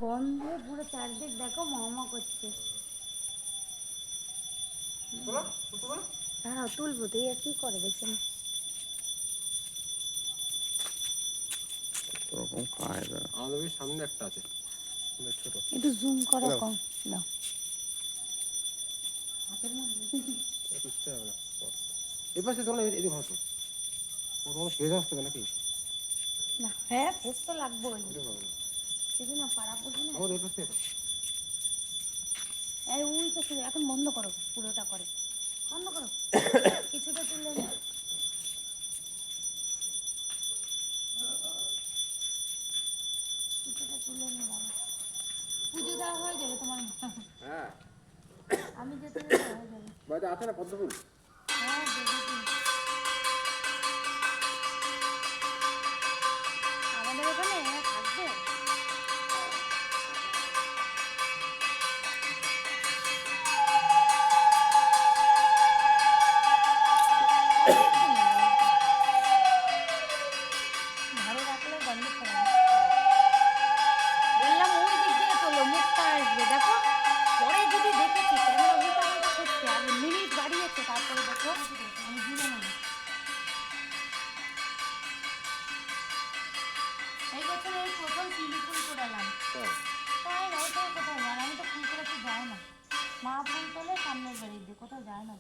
গন্ধে পুরো চারদিক দেখো মহমা করছে। দাঁড়াও তুলবো তো, কি করে দেখছেন? ওরকম কায়দা আমাদের সামনে একটা আছে ছোট, একটু জুম করে কম দাও হাতের মধ্যে। এবার সে ধরো এদিকে ভালো ওর শেষ আসতে হবে নাকি? না হ্যাঁ ফেস তো লাগবোই, সেদিন না পাড়া পড়বে না। আমাদের এপাশে এই উই তো শুরু, এখন বন্ধ করো, পুরোটা করে বন্ধ করো, কিছুটা তুলে নে। কিছুটা তুলে নে বাবা, পুজো দেওয়া হয়ে যাবে তোমার। হ্যাঁ আমি যেতে যেতে হয়ে যাবে। বাড়িতে আছে না পদ্ম ফুল? হ্যাঁ দেখেছি, আমাদের ওখানে থাকবে। ঘরে রাখলে গন্ধ ছড়াবে। বললাম ওই দিক দিয়ে তোলো, মুখটা আসবে দেখো। পরে যদি দেখেছি ক্যামেরা উল্টা পাল্টা করছে, আগে মিনিট বাড়িয়েছে, তারপরে দেখো আমি দিলাম না। এই বছর এই প্রথম চিলি ফুল করালাম। তাই না, ওটাও কোথাও যায় না, আমি তো ফুল করে তো যায় না। মা ফুল তোলে সামনের বাড়ি দিয়ে, কোথাও যায় না।